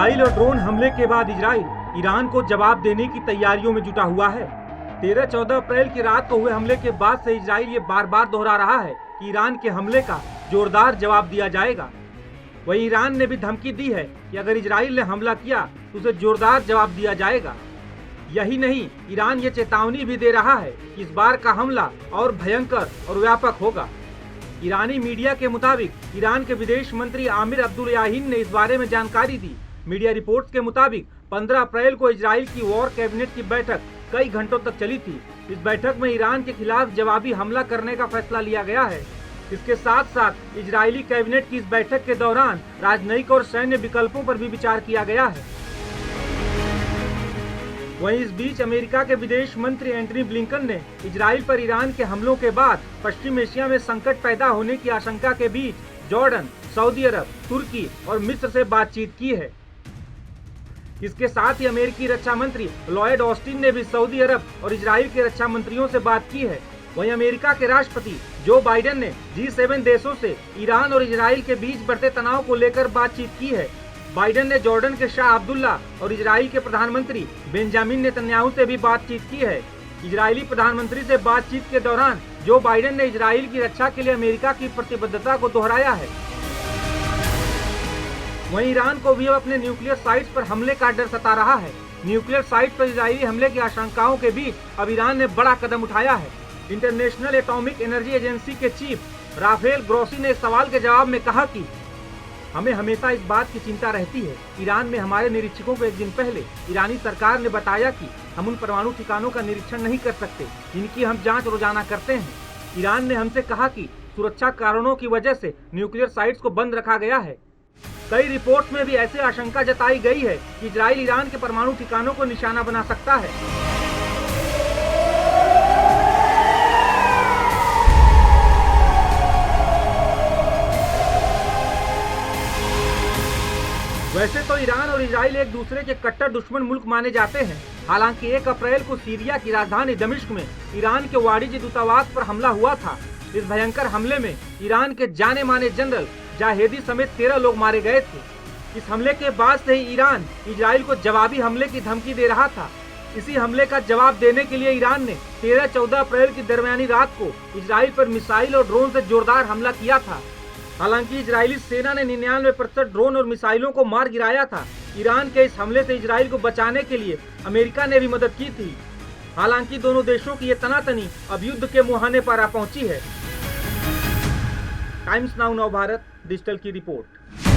Missile और drone हमले के बाद इजराइल ईरान को जवाब देने की तैयारियों में जुटा हुआ है। 13-14 अप्रैल की रात को हुए हमले के बाद से इजराइल ये बार बार दोहरा रहा है कि ईरान के हमले का जोरदार जवाब दिया जाएगा। वहीं ईरान ने भी धमकी दी है कि अगर इजराइल ने हमला किया तो उसे जोरदार जवाब दिया जाएगा। यही नहीं, ईरान ये चेतावनी भी दे रहा है कि इस बार का हमला और भयंकर और व्यापक होगा। ईरानी मीडिया के मुताबिक ईरान के विदेश मंत्री आमिर अब्दुल्लाहियान ने इस बारे में जानकारी दी। मीडिया रिपोर्ट्स के मुताबिक 15 अप्रैल को इजराइल की वॉर कैबिनेट की बैठक कई घंटों तक चली थी। इस बैठक में ईरान के खिलाफ जवाबी हमला करने का फैसला लिया गया है। इसके साथ साथ इजरायली कैबिनेट की इस बैठक के दौरान राजनयिक और सैन्य विकल्पों पर भी विचार किया गया है। वहीं इस बीच अमेरिका के विदेश मंत्री एंटनी ब्लिंकन ने इजराइल पर ईरान के हमलों के बाद पश्चिम एशिया में संकट पैदा होने की आशंका के बीच जॉर्डन, सऊदी अरब, तुर्की और मिस्र से बातचीत की है। इसके साथ ही अमेरिकी रक्षा मंत्री लॉयड ऑस्टिन ने भी सऊदी अरब और इजराइल के रक्षा मंत्रियों से बात की है। वहीं अमेरिका के राष्ट्रपति जो बाइडेन ने G7 देशों से ईरान और इजराइल के बीच बढ़ते तनाव को लेकर बातचीत की है। बाइडेन ने जॉर्डन के शाह अब्दुल्ला और इजराइल के प्रधानमंत्री बेंजामिन नेतन्याहू से भी बातचीत की है। इजरायली प्रधानमंत्री से बातचीत के दौरान जो बाइडेन ने इजराइल की रक्षा के लिए अमेरिका की प्रतिबद्धता को दोहराया है। वहीं ईरान को भी अब अपने न्यूक्लियर साइट्स पर हमले का डर सता रहा है। न्यूक्लियर साइट पर इजरायली हमले की आशंकाओं के बीच अब ईरान ने बड़ा कदम उठाया है। इंटरनेशनल एटॉमिक एनर्जी एजेंसी के चीफ राफेल ग्रोसी ने सवाल के जवाब में कहा कि हमें हमेशा इस बात की चिंता रहती है। ईरान में हमारे निरीक्षकों को एक दिन पहले ईरानी सरकार ने बताया कि हम उन परमाणु ठिकानों का निरीक्षण नहीं कर सकते जिनकी हम जांच रोजाना करते हैं। ईरान ने हमसे कहा कि सुरक्षा कारणों की वजह से न्यूक्लियर साइट्स को बंद रखा गया है। कई रिपोर्ट्स में भी ऐसी आशंका जताई गई है कि इजराइल ईरान के परमाणु ठिकानों को निशाना बना सकता है। वैसे तो ईरान और इजराइल एक दूसरे के कट्टर दुश्मन मुल्क माने जाते हैं। हालांकि 1 अप्रैल को सीरिया की राजधानी दमिश्क में ईरान के वाणिज्य दूतावास पर हमला हुआ था। इस भयंकर हमले में ईरान के जाने माने जनरल जाहेदी समेत 13 लोग मारे गए थे। इस हमले के बाद से ही ईरान इजराइल को जवाबी हमले की धमकी दे रहा था। इसी हमले का जवाब देने के लिए ईरान ने 13-14 अप्रैल की दरमियानी रात को इजराइल पर मिसाइल और ड्रोन से जोरदार हमला किया था। हालांकि इजरायली सेना ने 99% ड्रोन और मिसाइलों को मार गिराया था। ईरान के इस हमले से इजराइल को बचाने के लिए अमेरिका ने भी मदद की थी। हालांकि दोनों देशों की ये तनातनी अब युद्ध के मुहाने पर आ पहुंची है। टाइम्स नाउ नव भारत डिजिटल की रिपोर्ट।